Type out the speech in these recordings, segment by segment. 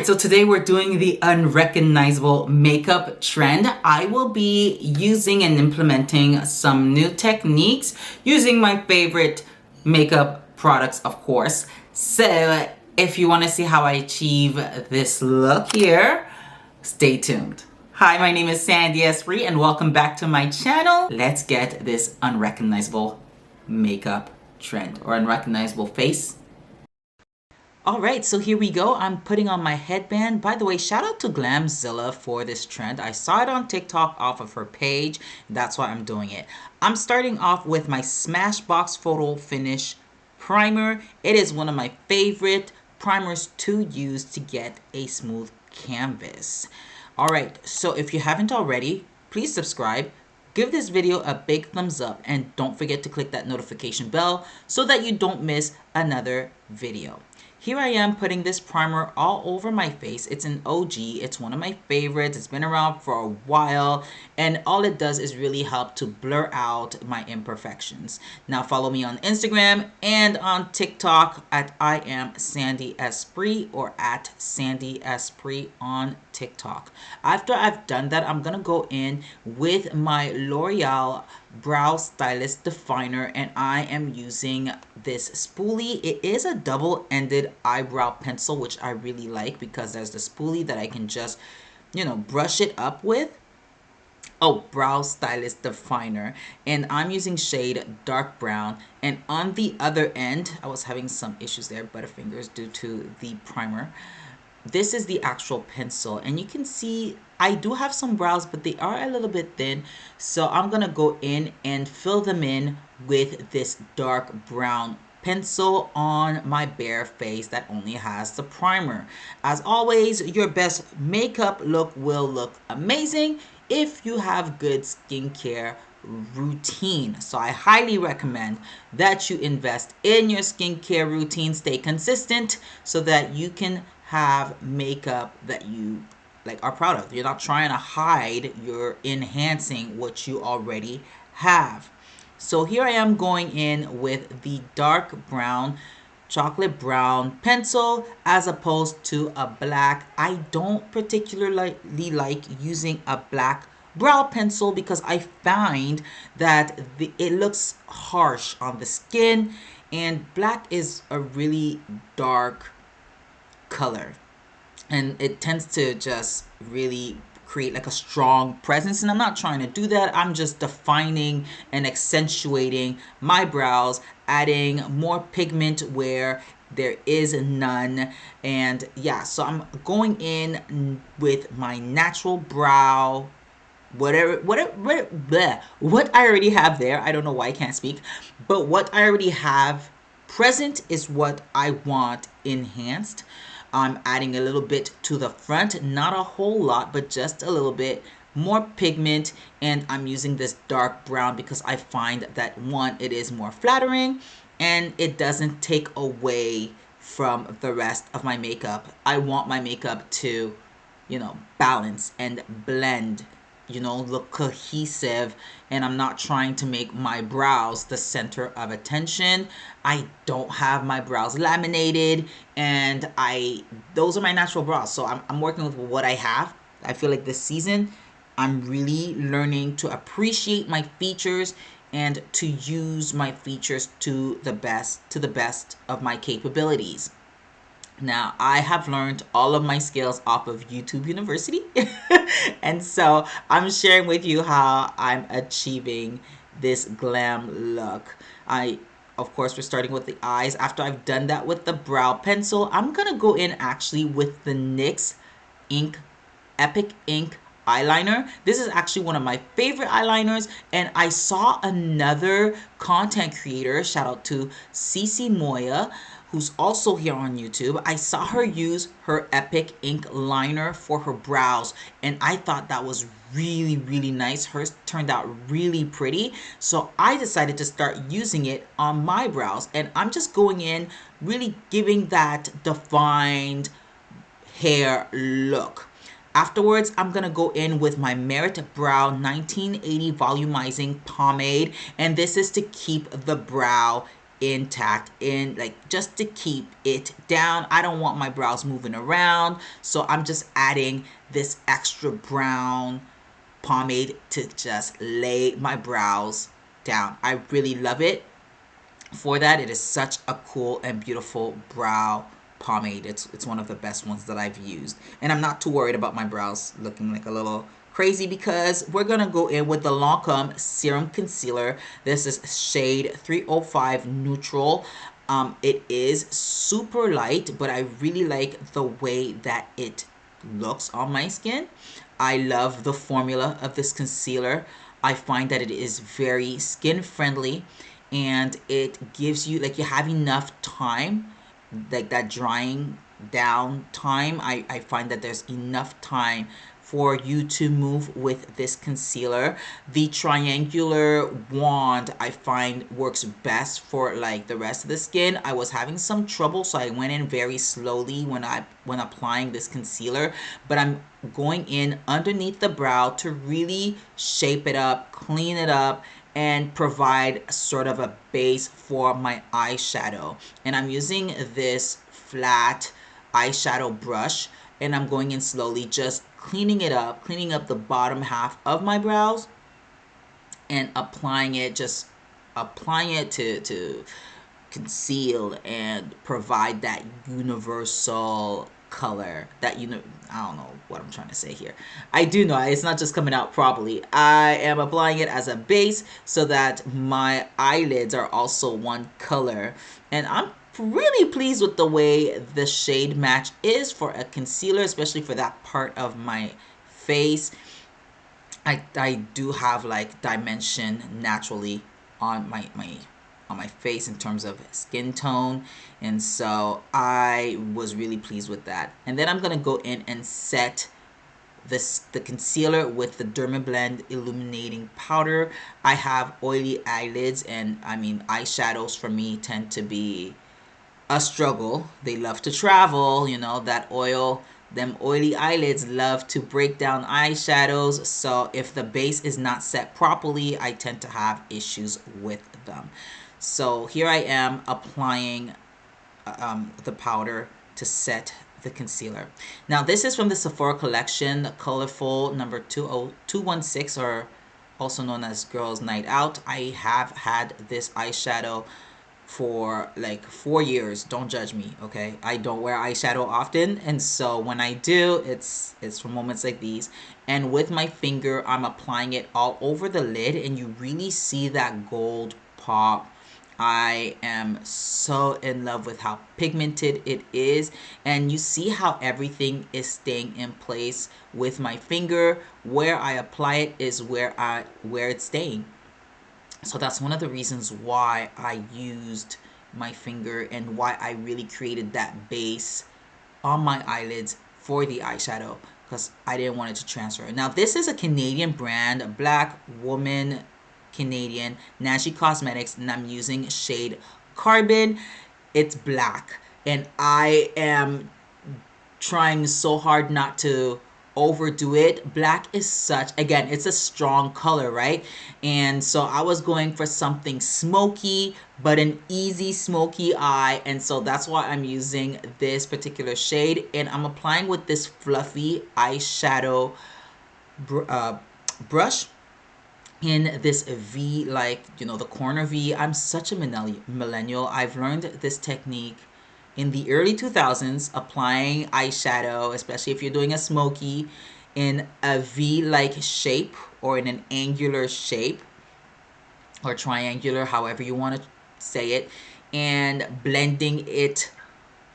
So today we're doing the unrecognizable makeup trend. I will be using and implementing some new techniques using my favorite makeup products, of course. So if you want to see how I achieve this look here, stay tuned. Hi, my name is Sandy Esprit and welcome back to my channel. Let's get this unrecognizable makeup trend or unrecognizable face. Alright, so here we go. I'm putting on my headband. By the way, shout out to Glamzilla for this trend. I saw it on TikTok off of her page. That's why I'm doing it. I'm starting off with my Smashbox Photo Finish Primer. It is one of my favorite primers to use to get a smooth canvas. Alright, so if you haven't already, please subscribe. Give this video a big thumbs up and don't forget to click that notification bell so that you don't miss another video. Here I am putting this primer all over my face. It's an OG. It's one of my favorites. It's been around for a while, and all it does is really help to blur out my imperfections. Now follow me on Instagram and on TikTok at I am Sandy Esprit or at Sandy Esprit on TikTok. After I've done that, I'm gonna go in with my L'Oreal Brow Stylist Definer, and I am using this spoolie. It is a double-ended eyebrow pencil, which I really like because there's the spoolie that I can just, brush it up with. Oh, Brow Stylist Definer, and I'm using shade dark brown, and on the other end, I was having some issues there, butterfingers, due to the primer. This is the actual pencil, and you can see I do have some brows, but they are a little bit thin, so I'm gonna go in and fill them in with this dark brown pencil on my bare face that only has the primer. As always, your best makeup look will look amazing if you have good skincare routine. So I highly recommend that you invest in your skincare routine, stay consistent so that you can have makeup that you are proud of. You're not trying to hide, you're enhancing what you already have. So here I am going in with the dark brown, chocolate brown pencil as opposed to a black. I don't particularly like using a black brow pencil because I find that it looks harsh on the skin, and black is a really dark color, and it tends to just really create like a strong presence, and I'm not trying to do that. I'm just defining and accentuating my brows, adding more pigment where there is none. And yeah, so I'm going in with my natural brow, what I already have there. I don't know why I can't speak, but what I already have present is what I want enhanced. I'm adding a little bit to the front, not a whole lot, but just a little bit more pigment, and I'm using this dark brown because I find that one, it is more flattering and it doesn't take away from the rest of my makeup. I want my makeup to, balance and blend, look cohesive, and I'm not trying to make my brows the center of attention. I don't have my brows laminated, and those are my natural brows, so I'm working with what I have. I feel like this season I'm really learning to appreciate my features and to use my features to the best of my capabilities. Now, I have learned all of my skills off of YouTube University, and so I'm sharing with you how I'm achieving this glam look. Of course, we're starting with the eyes. After I've done that with the brow pencil, I'm gonna go in actually with the NYX Epic Ink eyeliner. This is actually one of my favorite eyeliners, and I saw another content creator, shout out to Cici Moya, who's also here on YouTube. I saw her use her Epic Ink liner for her brows, and I thought that was really, really nice. Hers turned out really pretty, so I decided to start using it on my brows, and I'm just going in, really giving that defined hair look. Afterwards, I'm gonna go in with my Merit Brow 1980 Volumizing Pomade, and this is to keep the brow intact, in like just to keep it down. I don't want my brows moving around, so I'm just adding this extra brown pomade to just lay my brows down. I really love it for that. It is such a cool and beautiful brow pomade. It's one of the best ones that I've used, and I'm not too worried about my brows looking like a little crazy because we're gonna go in with the Lancome Serum Concealer. This is shade 305 Neutral. It is super light, but I really like the way that it looks on my skin. I love the formula of this concealer. I find that it is very skin friendly, and it gives you, like, you have enough time, like that drying down time. I find that there's enough time for you to move with this concealer. The triangular wand I find works best for like the rest of the skin. I was having some trouble, so I went in very slowly when applying this concealer, but I'm going in underneath the brow to really shape it up, clean it up, and provide sort of a base for my eyeshadow. And I'm using this flat eyeshadow brush, and I'm going in slowly, just cleaning it up, cleaning up the bottom half of my brows, and applying it, just applying it to conceal and provide that universal color that, you know, I don't know what I'm trying to say here. I do know it's not just coming out properly. I am applying it as a base so that my eyelids are also one color, and I'm really pleased with the way the shade match is for a concealer, especially for that part of my face. I do have like dimension naturally on my face in terms of skin tone, and so I was really pleased with that. And then I'm gonna go in and set the concealer with the Dermablend illuminating powder. I have oily eyelids, and I mean, eyeshadows for me tend to be a struggle. They love to travel, you know, that oil, them oily eyelids love to break down eyeshadows. So if the base is not set properly, I tend to have issues with them. So here I am applying the powder to set the concealer. Now this is from the Sephora collection, Colorful number 20216, or also known as Girls Night Out. I have had this eyeshadow for like 4 years. Don't judge me, okay? I don't wear eyeshadow often, and so when I do, it's for moments like these. And with my finger, I'm applying it all over the lid, and you really see that gold pop. I am so in love with how pigmented it is, and you see how everything is staying in place with my finger. Where I apply it is where it's staying. So that's one of the reasons why I used my finger and why I really created that base on my eyelids for the eyeshadow, because I didn't want it to transfer. Now this is a Canadian brand, a black woman, Canadian, Nashi Cosmetics, and I'm using shade Carbon. It's black, and I am trying so hard not to overdo it. Black is such, again, it's a strong color, right? And so I was going for something smoky, but an easy smoky eye, and so that's why I'm using this particular shade, and I'm applying with this fluffy eyeshadow brush in this V, like, you know, the corner V. I'm such a millennial. I've learned this technique in the early 2000s, applying eyeshadow, especially if you're doing a smoky, in a V-like shape or in an angular shape or triangular, however you want to say it, and blending it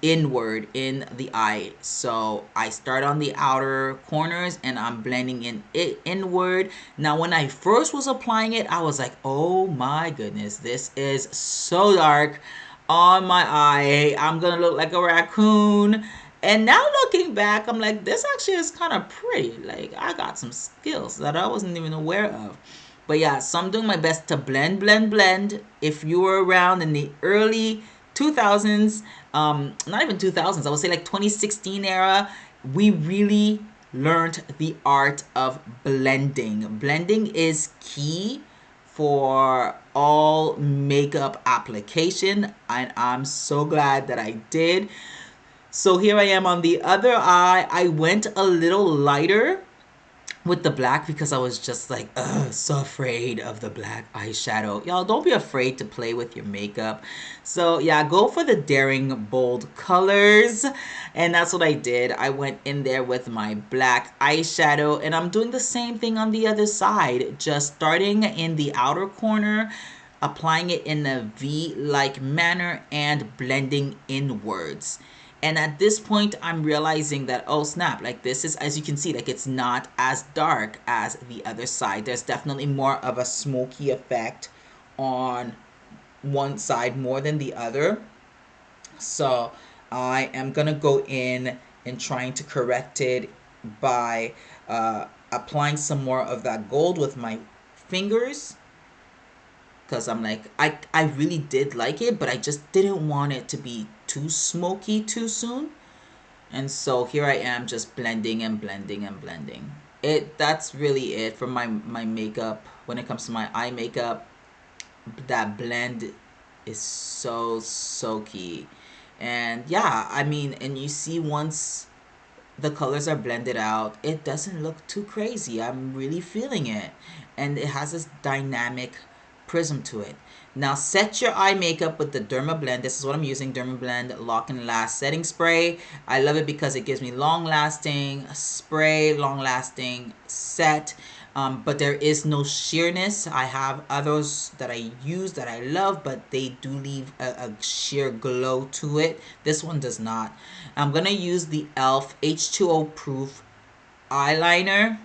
inward in the eye. So I start on the outer corners and I'm blending in it inward. Now when I first was applying it, I was like, oh my goodness, this is so dark on my eye. I'm gonna look like a raccoon. And now looking back, I'm like, this actually is kind of pretty. Like, I got some skills that I wasn't even aware of. But yeah, so I'm doing my best to blend, blend, blend. If you were around in the early 2000s, not even 2000s, I would say like 2016 era, we really learned the art of blending. Blending is key for all makeup application, and I'm so glad that I did. So here I am on the other eye. I went a little lighter with the black because I was just like, ugh, so afraid of the black eyeshadow. Y'all, don't be afraid to play with your makeup. So yeah, go for the daring bold colors. And that's what I did. I went in there with my black eyeshadow, and I'm doing the same thing on the other side. Just starting in the outer corner, applying it in a V-like manner, and blending inwards. And at this point, I'm realizing that, oh snap, like this is, as you can see, like it's not as dark as the other side. There's definitely more of a smoky effect on one side more than the other. So I am gonna go in and trying to correct it by applying some more of that gold with my fingers, because I'm like, I really did like it, but I just didn't want it to be too smoky too soon. And so here I am just blending and blending and blending. That's really it for my makeup. When it comes to my eye makeup, that blend is so key. And yeah, I mean, and you see once the colors are blended out, it doesn't look too crazy. I'm really feeling it. And it has this dynamic prism to it. Now set your eye makeup with the Derma Blend. This is what I'm using, Derma Blend Lock and Last Setting Spray. I love it because it gives me long-lasting spray, long-lasting set. But there is no sheerness. I have others that I use that I love, but they do leave a sheer glow to it. This one does not. I'm going to use the e.l.f. H2O Proof eyeliner.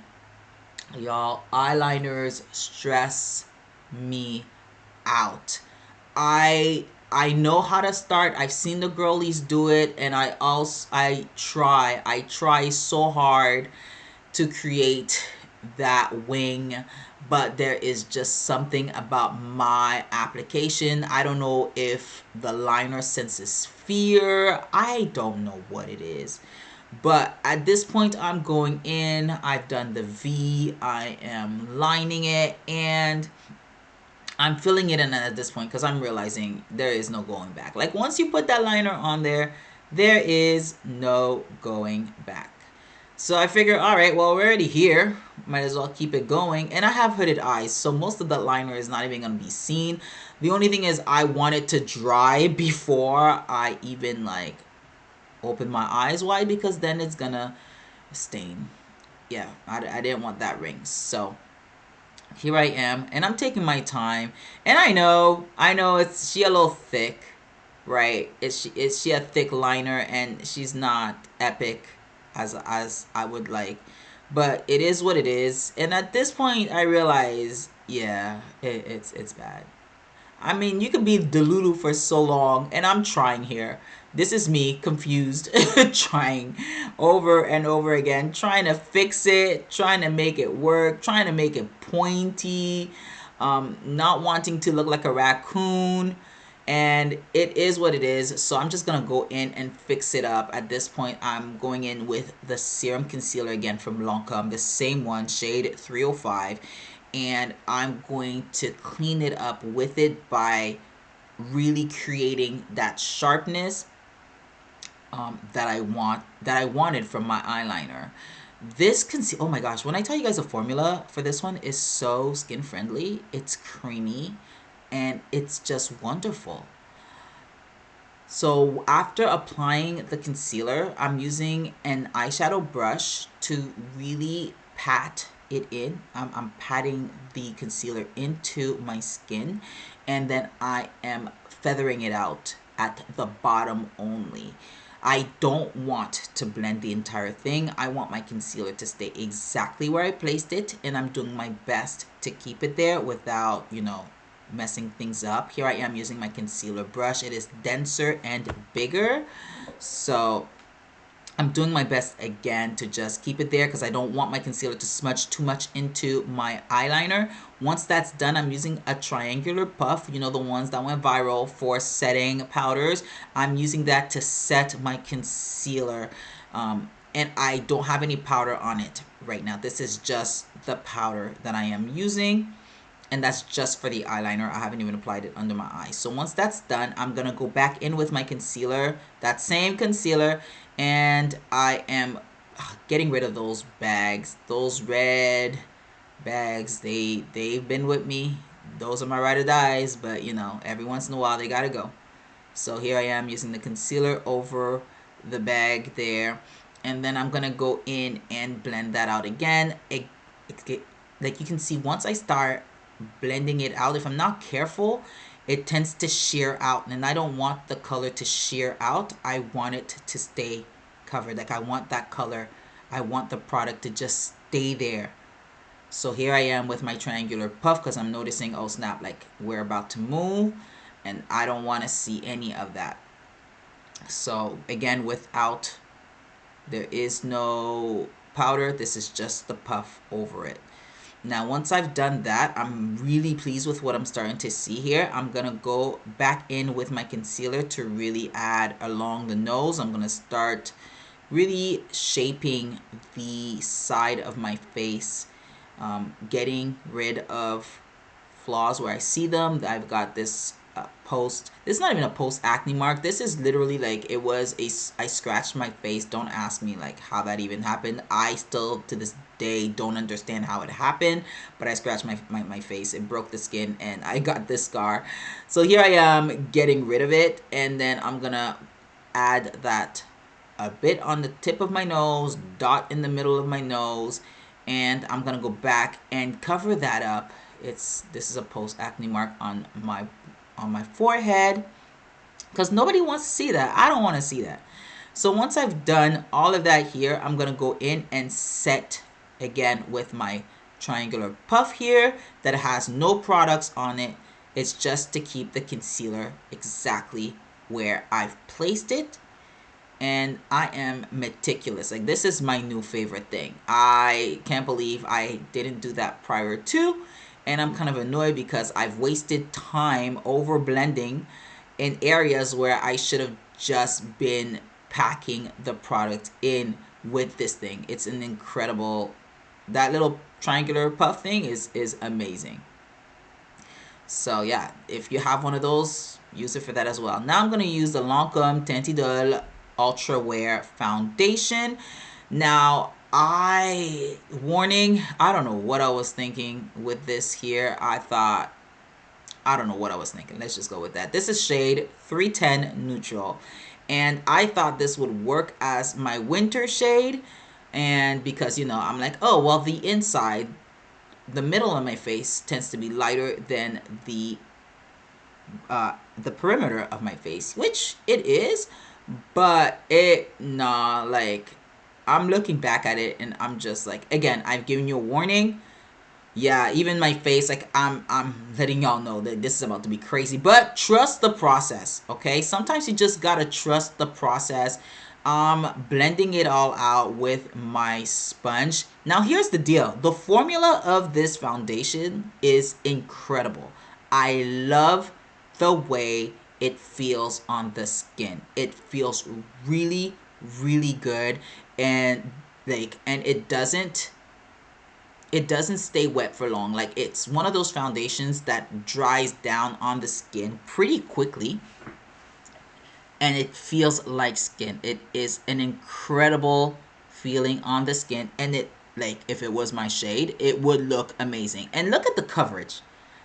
Y'all, eyeliners stress me out. I know how to start. I've seen the girlies do it, and I try so hard to create that wing, but there is just something about my application. I don't know if the liner senses fear. I don't know what it is. But at this point, I'm going in. I've done the V. I am lining it, and I'm filling it in at this point because I'm realizing there is no going back. Like once you put that liner on there, there is no going back. So I figure, all right, well, we're already here. Might as well keep it going. And I have hooded eyes, so most of that liner is not even going to be seen. The only thing is I want it to dry before I even like open my eyes wide, because then it's going to stain. Yeah, I didn't want that ring. So here I am, and I'm taking my time. And I know it's she a little thick, right? Is she a thick liner, and she's not epic as I would like, but it is what it is. And at this point, I realize, yeah, it's bad. I mean, you can be Delulu for so long, and I'm trying here. This is me, confused, trying over and over again, trying to fix it, trying to make it work, trying to make it pointy, not wanting to look like a raccoon, and it is what it is. So I'm just gonna go in and fix it up. At this point, I'm going in with the Serum Concealer again from Lancome, the same one, shade 305, and I'm going to clean it up with it by really creating that sharpness that I wanted from my eyeliner. This concealer, oh my gosh, when I tell you guys the formula for this one is so skin friendly, it's creamy, and it's just wonderful. So after applying the concealer, I'm using an eyeshadow brush to really pat it in. I'm patting the concealer into my skin, and then I am feathering it out at the bottom only. I don't want to blend the entire thing. I want my concealer to stay exactly where I placed it, and I'm doing my best to keep it there without, messing things up. Here I am using my concealer brush. It is denser and bigger, so I'm doing my best again to just keep it there because I don't want my concealer to smudge too much into my eyeliner. Once that's done, I'm using a triangular puff, the ones that went viral for setting powders. I'm using that to set my concealer, and I don't have any powder on it right now. This is just the powder that I am using. and that's just for the eyeliner. I haven't even applied it under my eyes. So once that's done, I'm gonna go back in with my concealer, that same concealer, and I am getting rid of those bags, those red bags. They've been with me. Those are my ride or dies, but you know, every once in a while they gotta go. So here I am using the concealer over the bag there, and then I'm gonna go in and blend that out again. Like you can see, once I start blending it out, if I'm not careful, it tends to shear out, and I don't want the color to shear out. I want it to stay covered. Like I want that color, I want the product to just stay there. So here I am with my triangular puff, because I'm noticing, oh snap, like we're about to move, and I don't want to see any of that. So again, there is no powder, this is just the puff over it. Now once I've done that, I'm really pleased with what I'm starting to see here. I'm gonna go back in with my concealer to really add along the nose. I'm gonna start really shaping the side of my face, getting rid of flaws where I see them. I've got this this is not even a post acne mark. This is literally like, I scratched my face. Don't ask me like how that even happened. I still to this day don't understand how it happened, but I scratched my face. It broke the skin and I got this scar. So here I am getting rid of it, and then I'm gonna add that a bit on the tip of my nose, dot in the middle of my nose, and I'm gonna go back and cover that up. This is a post acne mark on my forehead, because nobody wants to see that. I don't want to see that. So once I've done all of that here, I'm gonna go in and set again with my triangular puff here that has no products on it. It's just to keep the concealer exactly where I've placed it. And I am meticulous. Like, this is my new favorite thing. I can't believe I didn't do that prior to, and I'm kind of annoyed because I've wasted time over blending in areas where I should have just been packing the product in with this thing. It's an incredible, that little triangular puff thing is amazing. So yeah, if you have one of those, use it for that as well. Now I'm going to use the Lancome Teint Idole Ultra Wear Foundation. Now, warning, I don't know what I was thinking with this here. I don't know what I was thinking. Let's just go with that. This is shade 310 Neutral. And I thought this would work as my winter shade. And because, you know, I'm like, oh, well, the middle of my face tends to be lighter than the perimeter of my face, which it is, but like, I'm looking back at it and I'm just like, again, I've given you a warning. Yeah, even my face, like, I'm letting y'all know that this is about to be crazy, but trust the process, okay? Sometimes you just gotta trust the process. Blending it all out with my sponge. Now here's the deal. The formula of this foundation is incredible. I love the way it feels on the skin. It feels really, really good, and it doesn't stay wet for long. Like, it's one of those foundations that dries down on the skin pretty quickly, and it feels like skin. It is an incredible feeling on the skin, and if it was my shade, it would look amazing. And look at the coverage.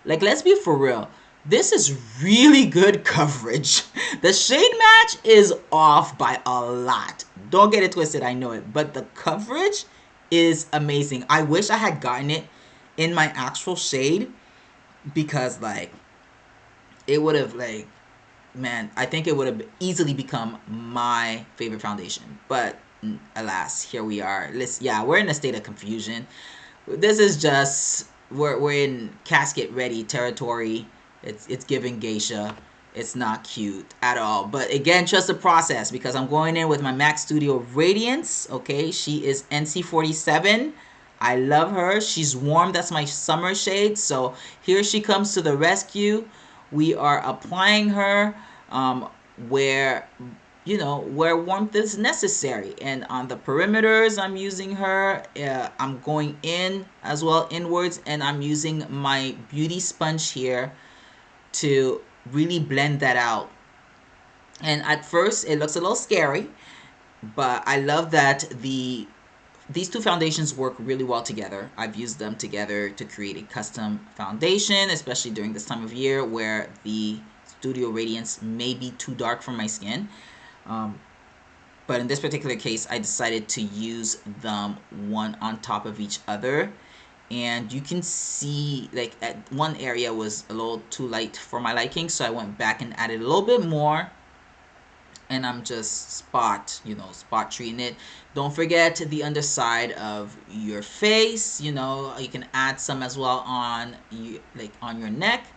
Like, let's be for real. This is really good coverage. The shade match is off by a lot. Don't get it twisted, I know it. But the coverage is amazing. I wish I had gotten it in my actual shade, because, like, it would have, like, man, I think it would have easily become my favorite foundation. But alas, here we are. We're in a state of confusion. This is just, we're in casket ready territory. It's giving geisha. It's not cute at all. But again, trust the process, because I'm going in with my MAC Studio Radiance. Okay, she is NC47. I love her. She's warm. That's my summer shade. So here she comes to the rescue. We are applying her where you know, where warmth is necessary. And on the perimeters, I'm using her. I'm going in as well, inwards, and I'm using my beauty sponge here to really blend that out. And at first, it looks a little scary, but I love that these two foundations work really well together. I've used them together to create a custom foundation, especially during this time of year where the Studio Radiance may be too dark for my skin. Um, but in this particular case, I decided to use them one on top of each other. And you can see, like, at one area was a little too light for my liking, so I went back and added a little bit more. And I'm just spot treating it. Don't forget the underside of your face. You know, you can add some as well on you, like on your neck.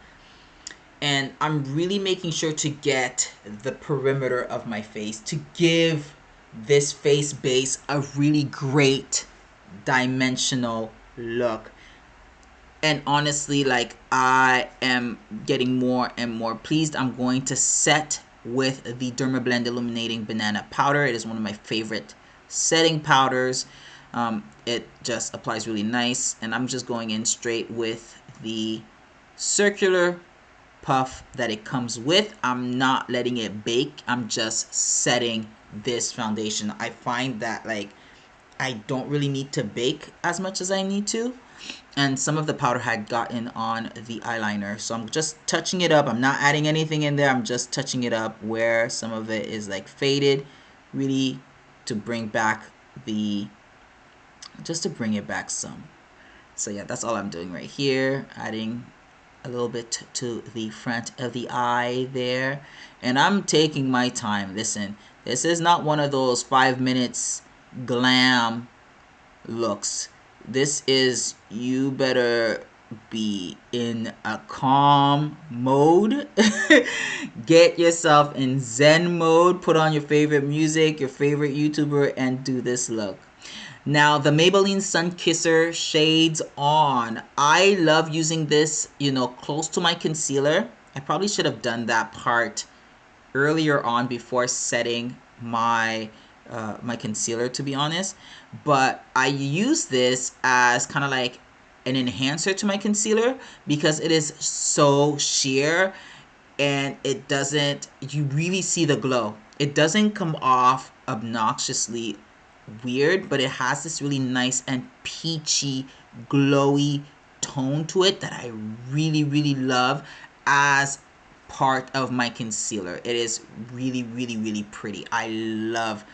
And I'm really making sure to get the perimeter of my face to give this face base a really great dimensional look. And honestly, like, I am getting more and more pleased. I'm going to set with the Dermablend Illuminating Banana Powder. It is one of my favorite setting powders. It just applies really nice, and I'm just going in straight with the circular puff that it comes with. I'm not letting it bake. I'm just setting this foundation. I find that, like, I don't really need to bake as much as I need to. And some of the powder had gotten on the eyeliner, so I'm just touching it up. I'm not adding anything in there. I'm just touching it up where some of it is like faded, really to bring back the, just to bring it back some. So yeah, that's all I'm doing right here, adding a little bit to the front of the eye there. And I'm taking my time. Listen, this is not one of those 5 minutes glam looks. This is, you better be in a calm mode. Get yourself in Zen mode, put on your favorite music, your favorite YouTuber, and do this look. Now, the Maybelline Sun Kisser shades on. I love using this, you know, close to my concealer. I probably should have done that part earlier on before setting my my concealer, to be honest. But I use this as kind of like an enhancer to my concealer because it is so sheer, and it doesn't, you really see the glow. It doesn't come off obnoxiously weird, but it has this really nice and peachy, glowy tone to it that I really, really love as part of my concealer. It is really, really, really pretty. I love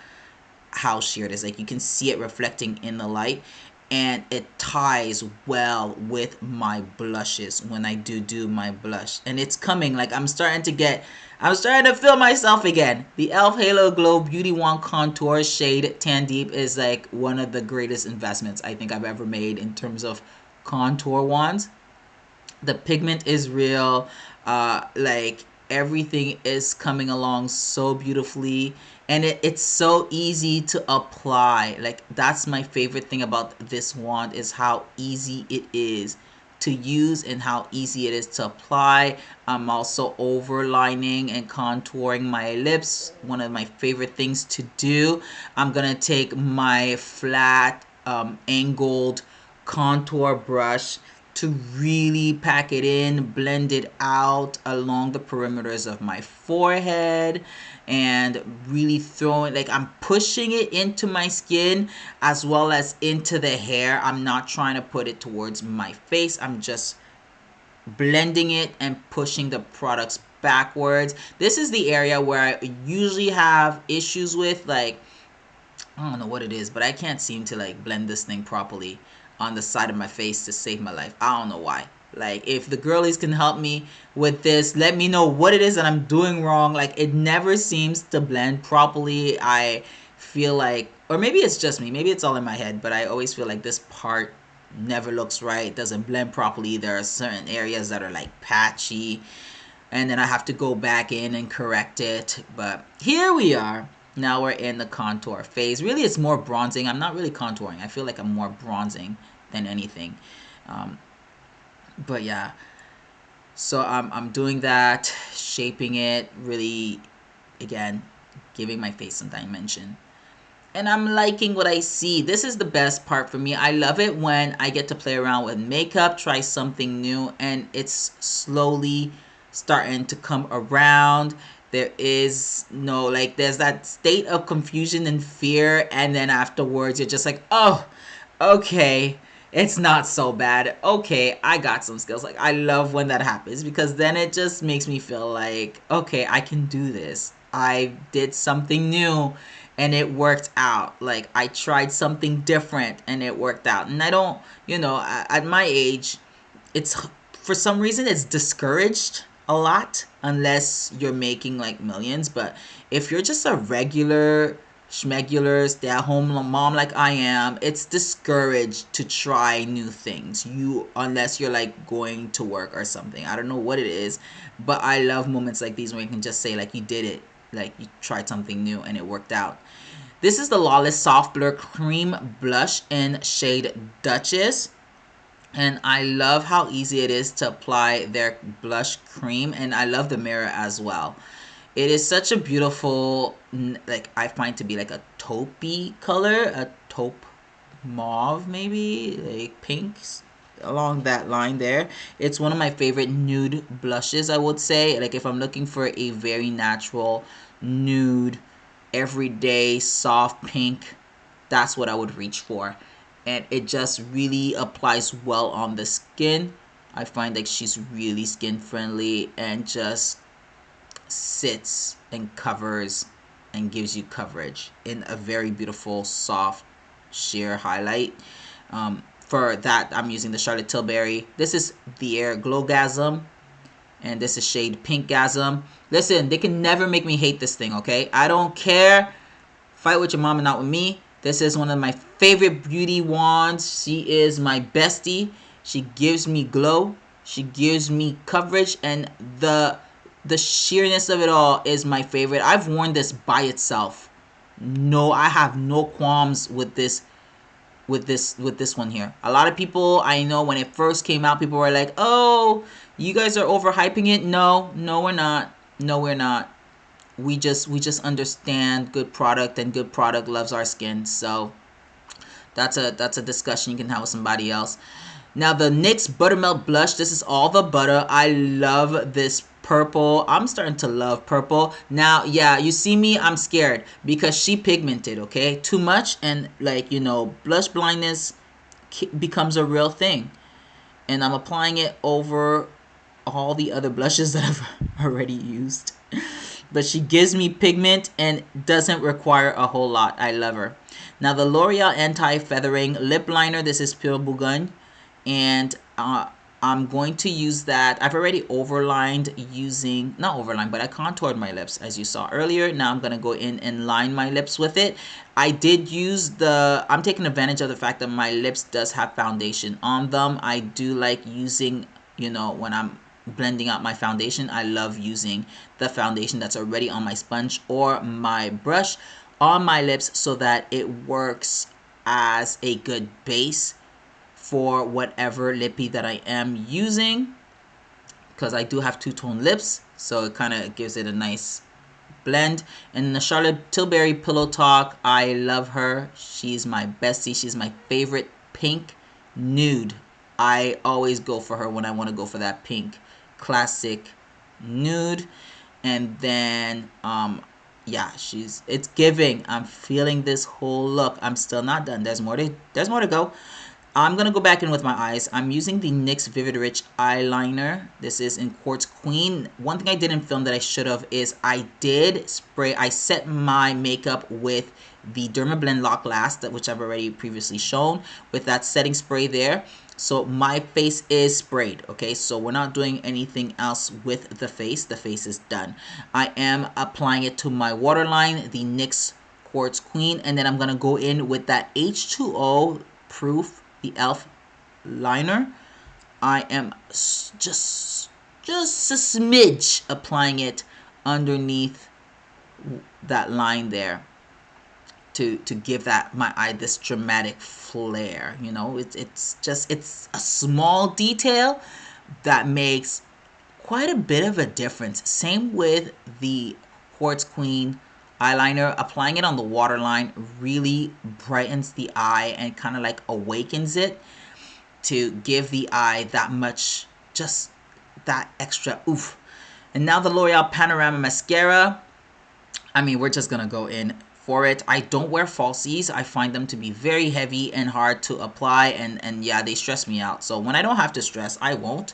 how sheer it is. Like, you can see it reflecting in the light, and it ties well with my blushes when I do my blush. And it's coming. Like, I'm starting to feel myself again. The e.l.f. Halo Glow Beauty Wand Contour shade Tan Deep is like one of the greatest investments I think I've ever made in terms of contour wands. The pigment is real. Like, everything is coming along so beautifully, and it's so easy to apply. Like, that's my favorite thing about this wand, is how easy it is to use and how easy it is to apply. I'm also overlining and contouring my lips, one of my favorite things to do. I'm gonna take my flat angled contour brush to really pack it in, blend it out along the perimeters of my forehead, and really throwing, like, I'm pushing it into my skin as well as into the hair. I'm not trying to put it towards my face. I'm just blending it and pushing the products backwards. This is the area where I usually have issues with, like, I don't know what it is, but I can't seem to, like, blend this thing properly on the side of my face to save my life. I don't know why. Like, if the girlies can help me with this, let me know what it is that I'm doing wrong. Like, it never seems to blend properly. I feel like, or maybe it's just me, maybe it's all in my head, but I always feel like this part never looks right, doesn't blend properly. There are certain areas that are like patchy, and then I have to go back in and correct it. But here we are. Now we're in the contour phase. Really, it's more bronzing. I'm not really contouring. I feel like I'm more bronzing than anything. Um, but yeah, so I'm doing that, shaping it really, again, giving my face some dimension. And I'm liking what I see. This is the best part for me. I love it when I get to play around with makeup, try something new, and it's slowly starting to come around. There is no, like, there's that state of confusion and fear, and then afterwards you're just like, oh, okay, it's not so bad. Okay, I got some skills. Like, I love when that happens because then it just makes me feel like, okay, I can do this. I did something new and it worked out. Like, I tried something different and it worked out. And I don't, at my age, it's for some reason it's discouraged a lot unless you're making like millions. But if you're just a regular schmegular stay-at-home mom like I am, it's discouraged to try new things. Unless you're like going to work or something. I don't know what it is, but I love moments like these where you can just say like you did it, like you tried something new and it worked out. This is the Lawless Soft Blur Cream Blush in shade Duchess. And I love how easy it is to apply their blush cream, and I love the mirror as well. It is such a beautiful, like, I find to be like a taupey color, a taupe mauve maybe, like pinks along that line there. It's one of my favorite nude blushes, I would say. Like, if I'm looking for a very natural nude, everyday soft pink, that's what I would reach for. And it just really applies well on the skin. I find like she's really skin friendly and just sits and covers and gives you coverage in a very beautiful soft sheer highlight. For that, I'm using the Charlotte Tilbury. This is the Air Glowgasm, and this is shade Pinkgasm. Listen, they can never make me hate this thing, okay? I don't care. Fight with your mom and not with me. This is one of my favorite beauty wands. She is my bestie. She gives me glow. She gives me coverage, and the sheerness of it all is my favorite. I've worn this by itself. No, I have no qualms with this one here. A lot of people, I know when it first came out, people were like, "Oh, you guys are overhyping it." No, we're not. No, we're not. We just understand good product, and good product loves our skin. So that's a discussion you can have with somebody else. Now the NYX Buttermelt Blush. This is all the butter. I love this purple. I'm starting to love purple. Now, yeah, you see me, I'm scared because she pigmented, okay? Too much, and like, blush blindness becomes a real thing. And I'm applying it over all the other blushes that I've already used. But she gives me pigment and doesn't require a whole lot. I love her. Now the L'Oreal Anti-Feathering Lip Liner. This is Pure Bourgogne. And I'm going to use that. I've already overlined using, not overlined, but I contoured my lips as you saw earlier. Now I'm going to go in and line my lips with it. I did use I'm taking advantage of the fact that my lips does have foundation on them. I do like using, when I'm blending out my foundation, I love using the foundation that's already on my sponge or my brush on my lips so that it works as a good base for whatever lippy that I am using, because I do have two-tone lips, so it kind of gives it a nice blend. And the Charlotte Tilbury Pillow Talk, I love her. She's my bestie. She's my favorite pink nude. I always go for her when I want to go for that pink classic nude. And then yeah, it's giving. I'm feeling this whole look. I'm still not done. There's more to go. I'm going to go back in with my eyes. I'm using the NYX Vivid Rich eyeliner. This is in Quartz Queen. One thing I didn't film that I should have is I set my makeup with the Dermablend Lock Last, which I've already previously shown, with that setting spray there. So my face is sprayed, okay? So we're not doing anything else with the face. The face is done. I am applying it to my waterline, the NYX Quartz Queen, and then I'm going to go in with that H2O proof, the e.l.f. liner. I am just a smidge applying it underneath that line there to give my eye this dramatic flare. It's a small detail that makes quite a bit of a difference. Same with the Quartz Queen eyeliner. Applying it on the waterline really brightens the eye and kind of like awakens it to give the eye that much, just that extra oof. And now the L'Oreal Panorama Mascara. I mean, we're just gonna go in for it. I don't wear falsies. I find them to be very heavy and hard to apply, and yeah, they stress me out. So when I don't have to stress, I won't.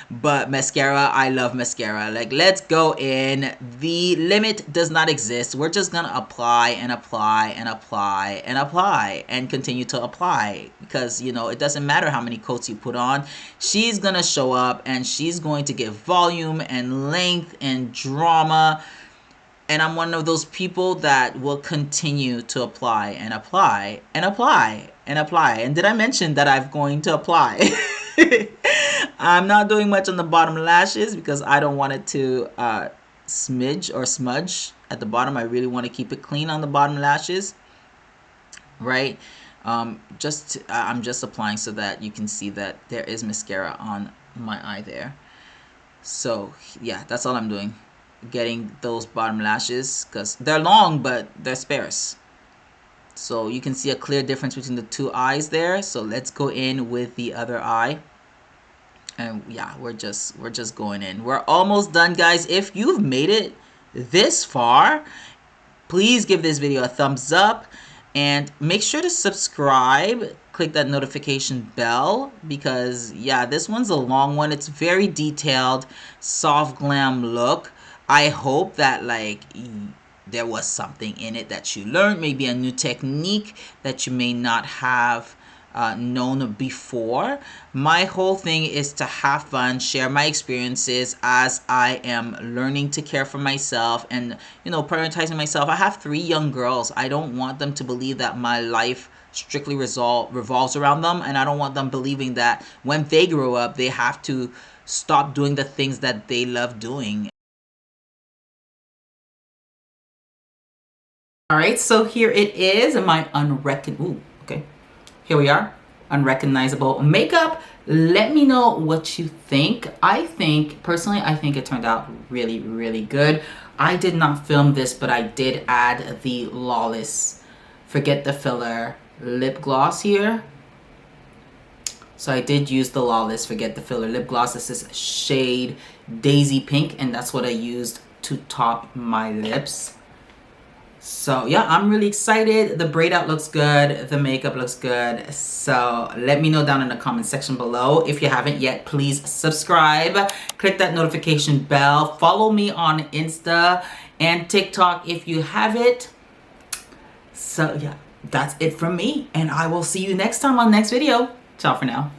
But mascara, I love mascara. Like, let's go in. The limit does not exist. We're just gonna apply and apply and apply and apply and continue to apply, because you know, it doesn't matter how many coats you put on. She's gonna show up and she's going to give volume and length and drama. And I'm one of those people that will continue to apply and apply and apply and apply. And did I mention that I'm going to apply? I'm not doing much on the bottom lashes because I don't want it to smidge or smudge at the bottom. I really want to keep it clean on the bottom lashes, right? I'm just applying so that you can see that there is mascara on my eye there. So yeah, that's all I'm doing. Getting those bottom lashes, because they're long but they're sparse, so you can see a clear difference between the two eyes there. So let's go in with the other eye, and yeah, we're just going in. We're almost done, guys. If you've made it this far, please give this video a thumbs up and make sure to subscribe. Click that notification bell, because yeah, this one's a long one. It's very detailed, soft glam look. I hope that like there was something in it that you learned, maybe a new technique that you may not have known before. My whole thing is to have fun, share my experiences as I am learning to care for myself and, you know, prioritizing myself. I have 3 young girls. I don't want them to believe that my life strictly revolves around them, and I don't want them believing that when they grow up they have to stop doing the things that they love doing. All right, so here it is, my here we are, unrecognizable makeup. Let me know what you think. Personally, I think it turned out really, really good. I did not film this, but I did add the Flawless Forget the Filler lip gloss here. So I did use the Flawless Forget the Filler lip gloss. This is shade Daisy Pink, and that's what I used to top my lips. So yeah, I'm really excited. The braid out looks good. The makeup looks good. So let me know down in the comment section below. If you haven't yet, please subscribe. Click that notification bell. Follow me on Insta and TikTok if you have it. So yeah, that's it from me. And I will see you next time on the next video. Ciao for now.